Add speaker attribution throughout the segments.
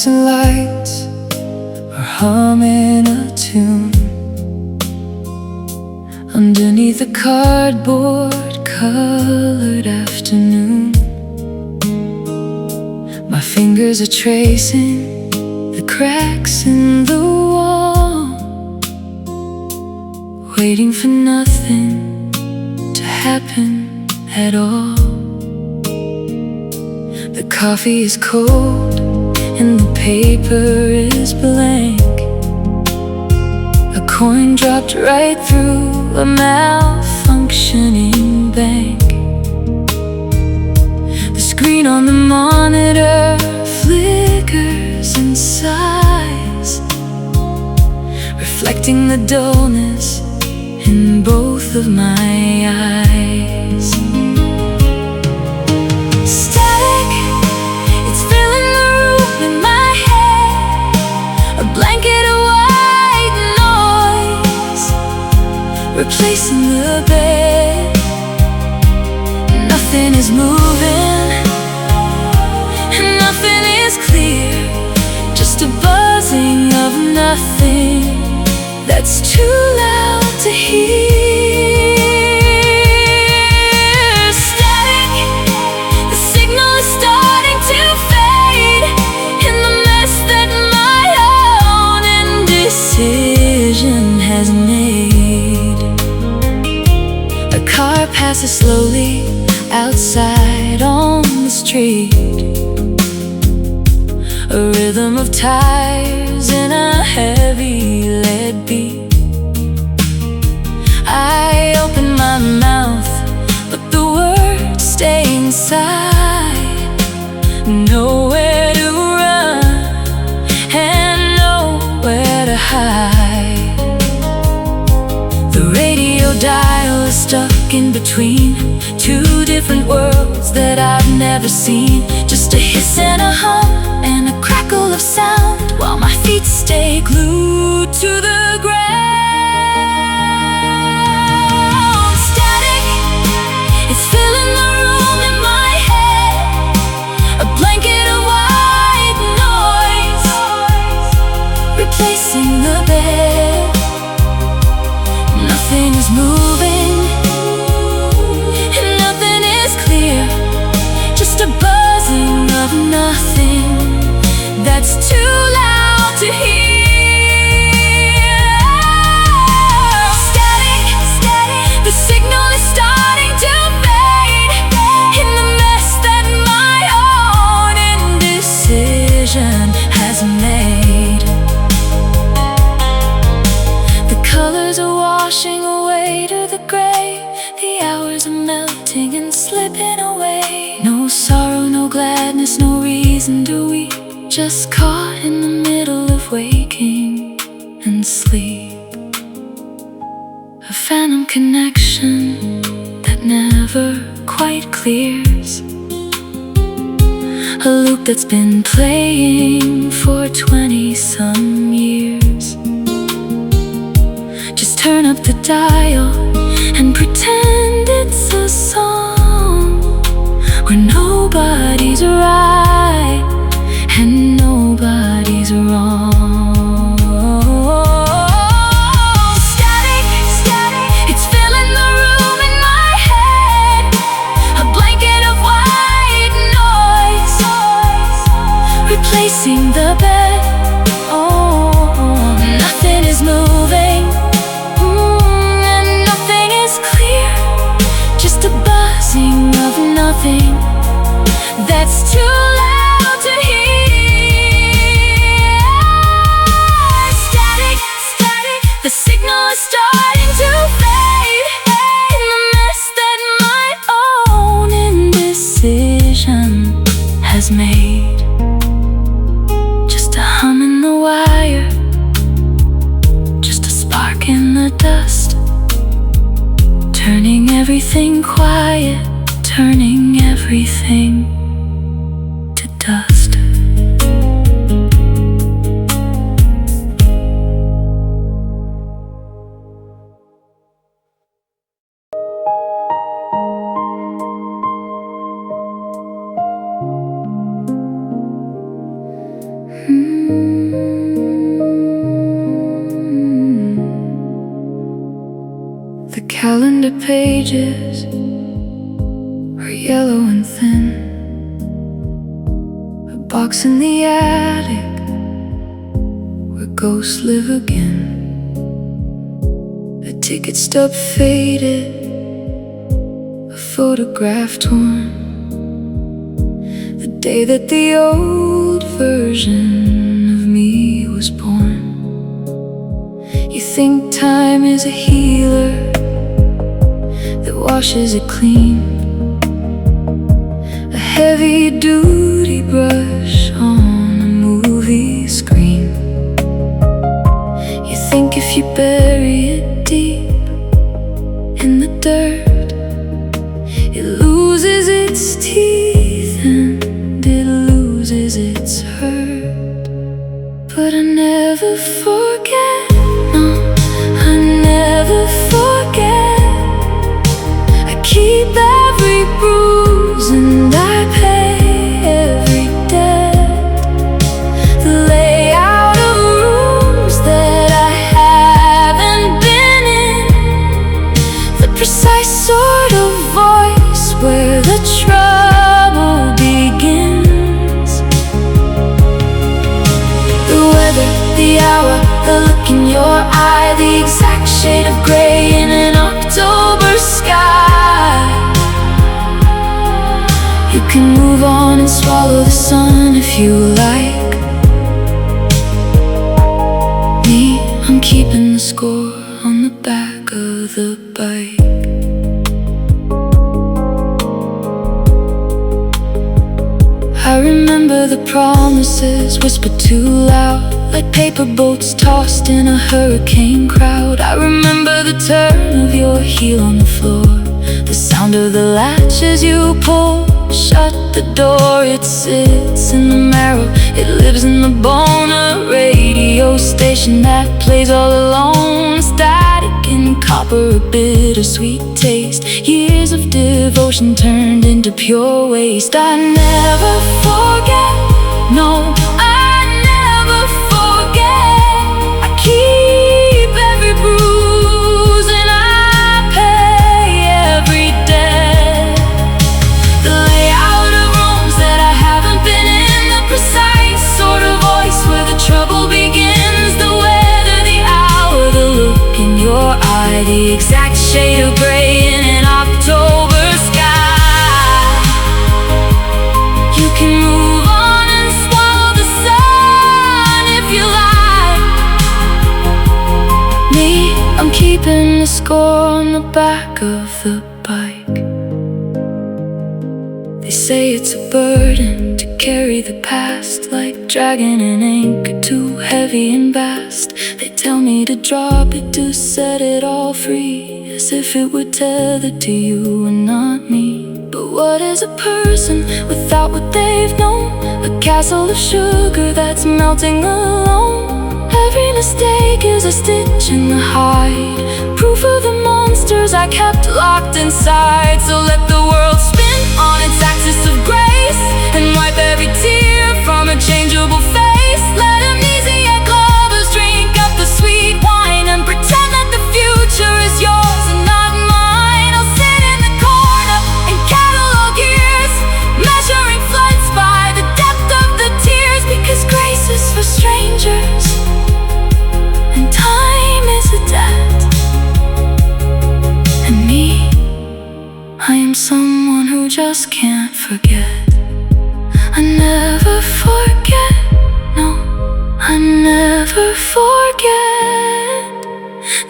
Speaker 1: fluorescent lights are humming a tune underneath a cardboard colored afternoon. My fingers are tracing the cracks in the wall, waiting for nothing to happen at all. The coffee is cold and the paper is blank. A coin dropped right through a malfunctioning bank. The screen on the monitor flickers and sighs, reflecting the dullness in both of my eyes. Static, it's filling the room in my head, a blanket of white noise replacing the bed. Nothing is moving and nothing is clear, just a buzzing of nothing that's too loud to hear. Static, the signal is starting to fade in the mess that my own indecision has made. A car passes slowly outside on the street, a rhythm of tires in a heavy lead beat. I open my mouth, but the words stay inside. Nowhere to run and nowhere to hide. The radio dial is stuck in between two different worlds that I've never seen. Just a hiss and a hum and a crackle of sound, while my feet stay glued to the ground. Static, it's filling the room in my head, a blanket of white noise replacing the bed. Nothing is moving and nothing is clear, just a buzzing of nothing that's too loud to hear. Static, the signal is starting to fade in the mess that my own indecision has made. The colors are washing away to the gray, the hours are melting and slipping away. No sorrow, no gladness, no reason to weep, just caught in the middle of waking and sleep. A phantom connection that never quite clears, a loop that's been playing for 20-some years. Just turn up the dial and pretend it's a song where nobody's right and nobody's wrong. Static, it's filling the room in my head, a blanket of white noise replacing the bed. Oh, nothing is moving and nothing is clear, just a buzzing of nothing that's too loud to hear. Static, the signal is starting to fade in the mess that my own indecision has made. Just a hum in the wire, just a spark in the dust, turning everything quiet, turning everything to dust. pages are yellow and thin. A box in the attic where ghosts live again. A ticket stub faded, a photograph torn. The day that the old version of me was born. You think time is a healer that washes it clean, a heavy-duty brush on a movie screen. You think if you bury it deep in the dirt, it loses its teeth and it loses its hurt. But I never forget, no, I never forget. I keep every bruise and I pay every debt. The layout of rooms that I haven't been in, the precise sort of voice where the trouble begins. The weather, the hour, the look in your eye, the exact shade of gray in an October sky. You can move on and swallow the sun if you like. Me, I'm keeping the score on the back of the bike. I remember the promises whispered too loud, like paper boats tossed in a hurricane crowd. I remember the turn of your heel on the floor, the sound of the latch as you pull shut the door. It sits in the marrow, it lives in the bone. A radio station that plays all alone, static and copper, a bittersweet taste. Years of devotion turned into pure waste. I never forget, no, I never forget. I keep every bruise and I pay every debt. The layout of rooms that I haven't been in, the precise sort of voice where the trouble begins. The weather, the hour, the look in your eye, the exact shade of gray in an October sky. You can move on and swallow the sun if you like. Me, I'm keeping the score on the back of the bike. They say it's a burden to carry the past, like dragging an anchor too heavy and vast. They tell me to drop it, to set it all free, as if it were tethered to you and not me. But what is a person without what they've known? A castle of sugar that's melting alone. Every mistake is a stitch in the hide, proof of the monsters I kept locked inside. So let the world spin on its axis of grace and wipe every tear from a changeable face. Let amnesia clubbers drink up the sweet wine and pretend that the future is yours and not mine. I'll sit in the corner and catalog years, measuring floods by the depth of the tears. Because grace is for strangers and time is a debt. And me, I am someone who just can't forget. I never forget, no, I never forget.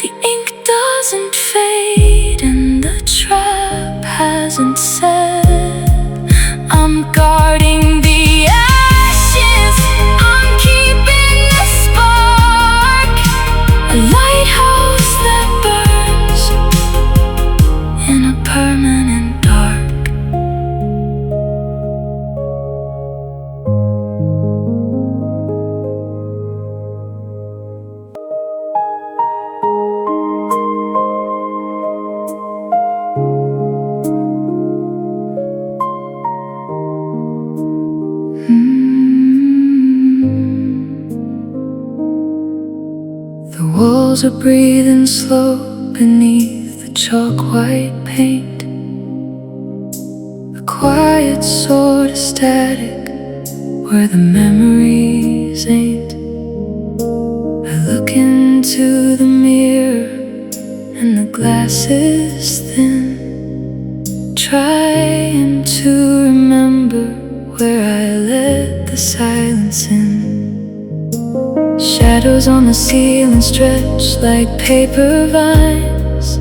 Speaker 1: The ink doesn't fade and the trap hasn't set. I'm guarding the ashes, I'm keeping the spark, a lighthouse that burns in a permanent dark. The walls are breathing slow beneath the chalk white paint, a quiet sort of static where the memories ain't. I look into the mirror and the glass is thin, trying to remember where I let the silence in. Shadows on the ceiling stretch like paper vines,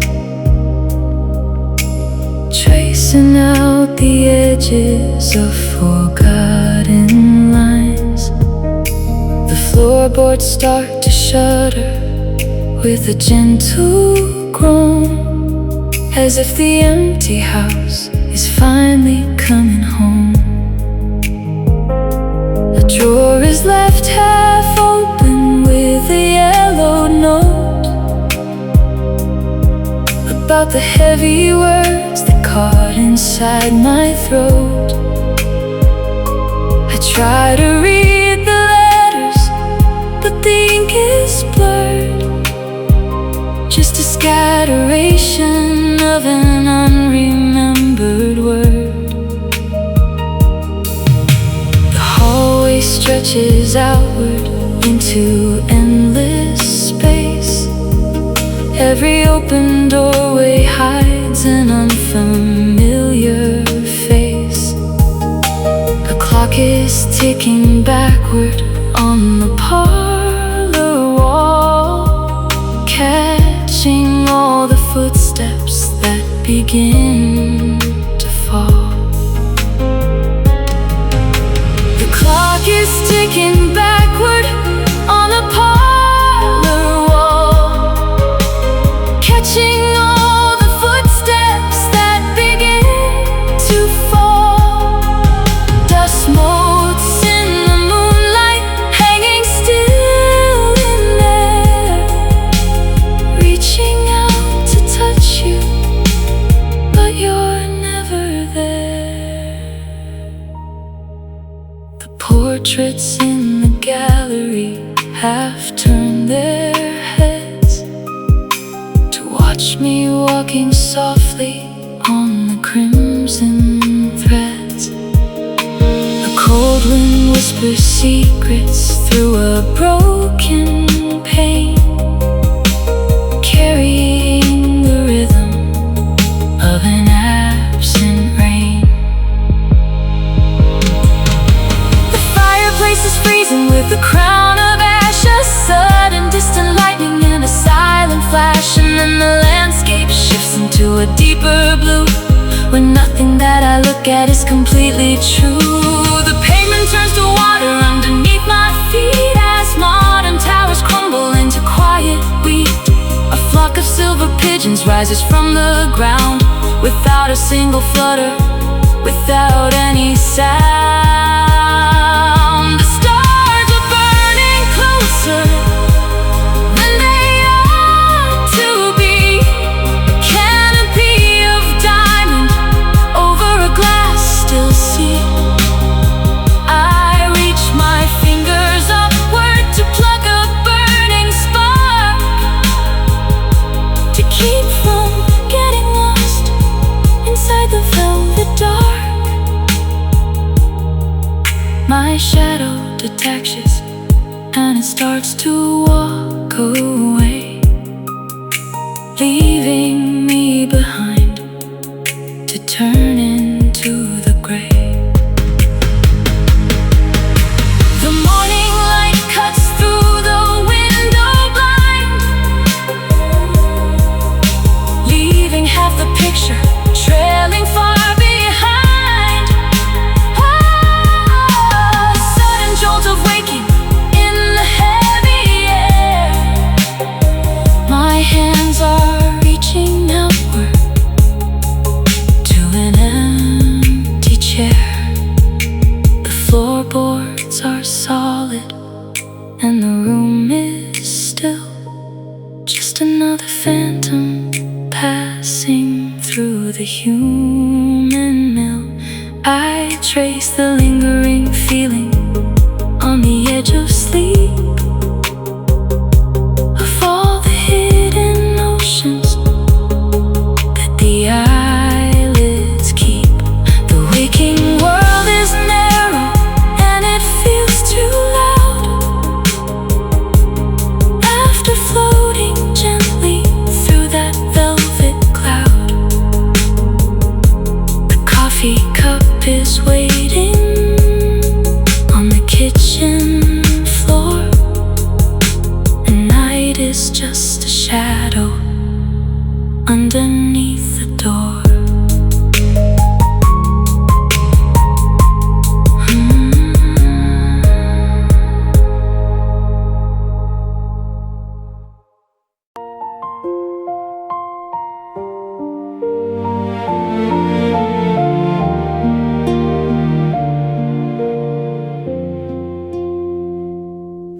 Speaker 1: tracing out the edges of forgotten lines. The floorboards start to shudder with a gentle groan, as if the empty house is finally coming home. A drawer is left half open with a yellow note about the heavy words that caught inside my throat. I try to read the letters, but the ink is blurred, just a scatteration of an unremembered word. The hallway stretches outward into endless space. Every open doorway hides an unfamiliar face. The clock is ticking backward on the parlor wall, catching all the footsteps that begin to fall. The clock is ticking backward on the parlor wall, catching all the footsteps that begin to fall. Dust motes in the moonlight, hanging still in there, reaching out to touch you, but you're never there. The portraits in the gallery have turned their heads to watch me walking softly on the crimson threads. The cold wind whispers secrets through a broken pane, carrying the rhythm of an absent rain. The fireplace is freezing with a crown of ash, a sudden distant lightning and a silent flash, and then the landscape shifts into a deeper blue, when nothing that I look at is completely true. The pavement turns to water underneath my feet as modern towers crumble into quiet wheat. A flock of silver pigeons rises from the ground, without a single flutter, without any sound. The stars are burning closer than they ought to be, a canopy of diamond over a glass still sea. I reach my fingers upward to pluck a burning spark, to keep from getting lost inside the velvet dark. My shadow detaches and it starts to walk away, leaving me behind to turn into the gray. The morning light cuts through the window blind, leaving half the picture trailing far behind. A sudden jolt of waking in the heavy air. My hands are reaching outward to an empty chair. The floorboards are solid and the room is still, just another phantom passing through the human mill. I trace the lingering feeling on the edge of sleep, of all the hidden oceans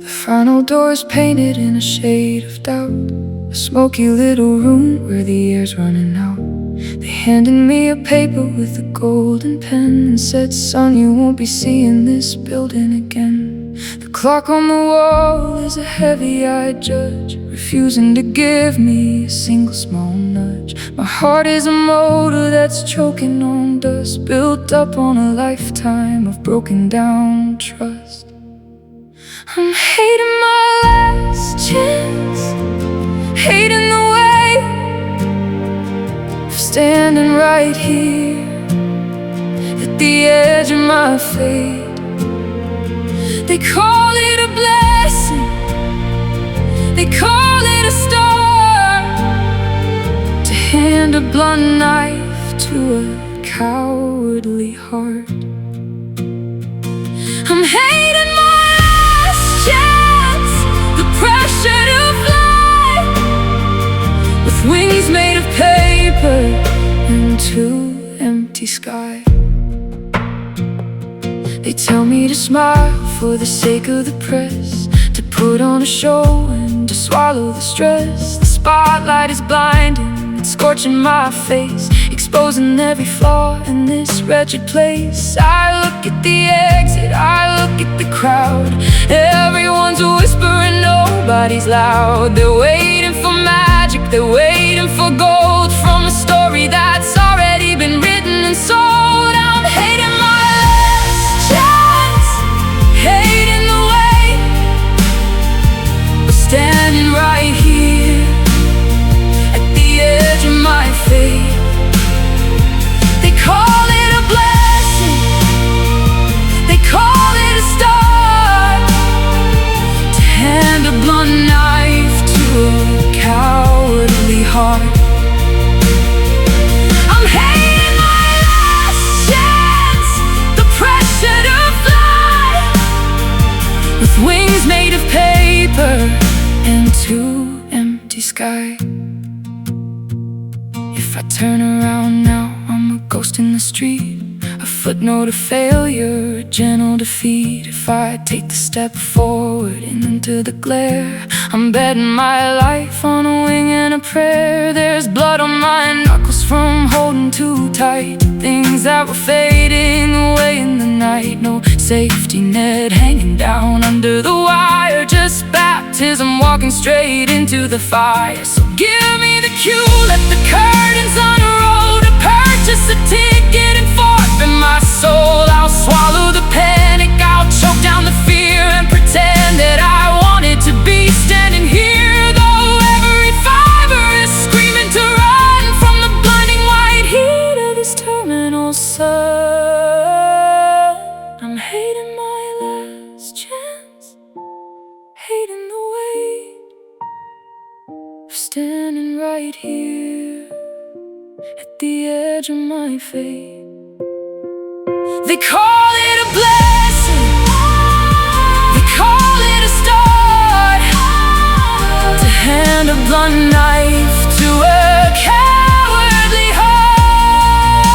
Speaker 1: The final door's painted in a shade of doubt, a smoky little room where the air's running out. They handed me a paper with a golden pen and said, "Son, you won't be seeing this building again." The clock on the wall is a heavy-eyed judge, refusing to give me a single small nudge. My heart is a motor that's choking on dust, built up on a lifetime of broken down trust. I'm hating my last chance, hating the way of standing right here at the edge of my fate. They call it a blessing, they call it a star, to hand a blunt knife to a cowardly heart. I'm hating my last chance, the pressure to fly with wings made of paper into empty sky. They tell me to smile for the sake of the press, to put on a show and to swallow the stress. The spotlight is blinding, it's scorching my face, exposing every flaw in this wretched place. I look at the exit, I look at the crowd, everyone's whispering, nobody's loud. They're waiting for magic, they're waiting for gold from a story that's already been written and sold. I'm hating my last chance, hating the way we're standing right here at the edge of my fate. They call it a blessing, they call it a start, to hand a blunt knife to a cowardly heart. I'm hating my last chance, the pressure to fly with wings made of paper into empty sky. If I turn around now, I'm a ghost in the street, a footnote of failure, a gentle defeat. If I take the step forward and into the glare, I'm betting my life on a wing and a prayer. There's blood on my knuckles from holding too tight, things that were fading away in the night. No safety net hanging down under the wire, just baptism walking straight into the fire. So give me the cue, let the curtains unroll, to purchase a ticket and forfeit my soul. I'll swallow the panic, I'll choke down the fear and pretend that I wanted to be standing here, though every fiber is screaming to run from the blinding white heat of this terminal sun. I'm hating my last chance, hating the weight of standing right here at the edge of my fate. They call it a blessing, they call it a start, to hand a blunt knife to a cowardly heart.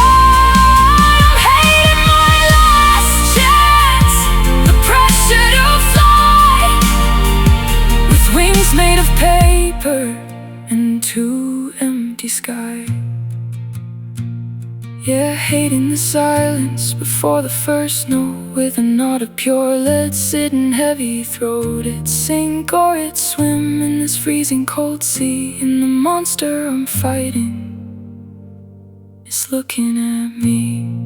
Speaker 1: I'm hating my last chance, the pressure to fly with wings made of paper into empty sky. Yeah, hating the silence before the first note, with a knot of pure lead sitting heavy throated. Sink or it swim in this freezing cold sea, and the monster I'm fighting is looking at me.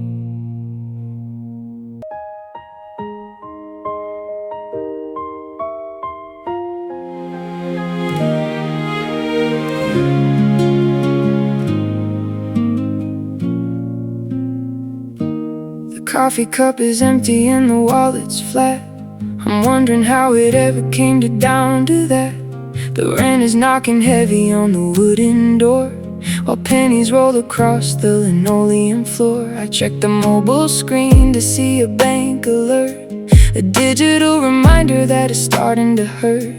Speaker 1: Coffee cup is empty and the wallet's flat. I'm wondering how it ever came down to that. The rent is knocking heavy on the wooden door, while pennies roll across the linoleum floor. I check the mobile screen to see a bank alert, a digital reminder that it's starting to hurt.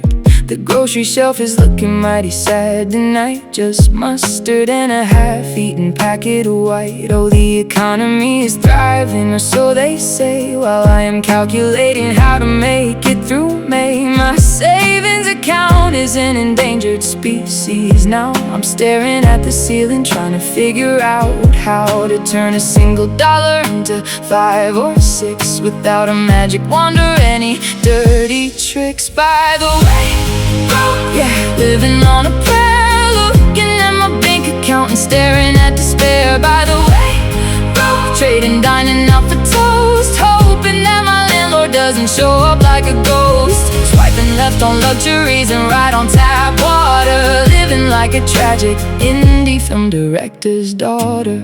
Speaker 1: The grocery shelf is looking mighty sad tonight, just mustard and a half-eaten packet of white. Oh, the economy is thriving, or so they say, while I am calculating how to make it through May. My is an endangered species. Now I'm staring at the ceiling, trying to figure out how to turn a single dollar into 5 or 6 without a magic wand or any dirty tricks. By the way, yeah, living on a prayer, looking at my bank account and staring at despair. By the way, trading dining out for toast, hoping that my landlord doesn't show up like a ghost. Swiping left on luxuries and right on tap water, living like a tragic indie film director's daughter.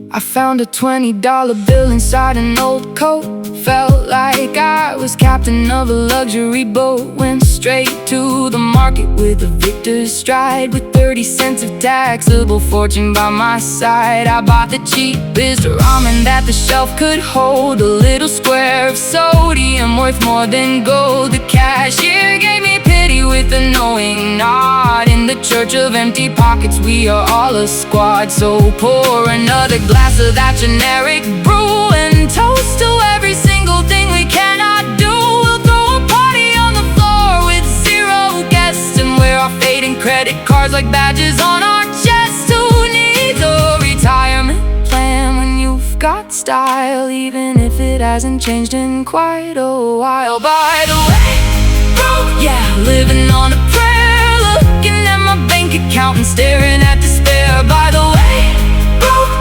Speaker 1: I found a $20 bill inside an old coat. Felt like I was captain of a luxury boat. Went straight to the market with a victor's stride. With 30 cents of taxable fortune by my side, I bought the cheapest ramen that the shelf could hold. A little square of sodium worth more than gold. The cashier gave me pity with a knowing nod. In the church of empty pockets, we are all a squad. So pour another glass of that generic brew and toast to every single thing we cannot do. We'll throw a party on the floor with 0 guests and wear our fading credit cards like badges on our chests. Who needs a retirement plan when you've got style, even if it hasn't changed in quite a while? By the way, yeah, living on a prayer, looking at my bank account and staring at despair. By the way,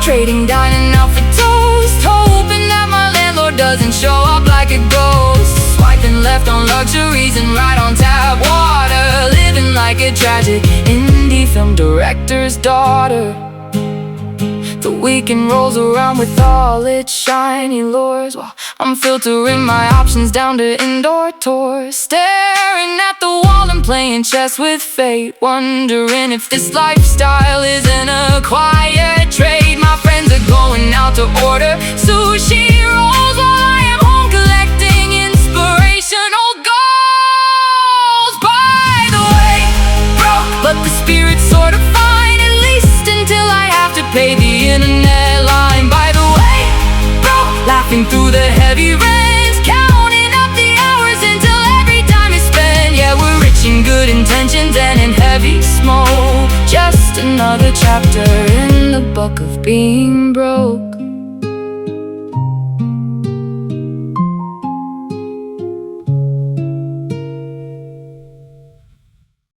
Speaker 1: trading dining out for toast, hoping that my landlord doesn't show up like a ghost. Swiping left on luxuries and right on tap water, living like a tragic indie film director's daughter. The weekend rolls around with all its shiny lures, while I'm filtering my options down to indoor tours. Staring at the wall and playing chess with fate, wondering if this lifestyle isn't a quiet trade. My friends are going out to order sushi rolls while I am home collecting inspirational goals. By the way, broke, but the spirit's sort of fine, at least until I have to pay the internet line. By the way, broke, laughing through the heavy rains, counting up the hours until every dime is spent. Yeah, we're rich in good intentions and in heavy smoke, just another chapter in the book of being broke.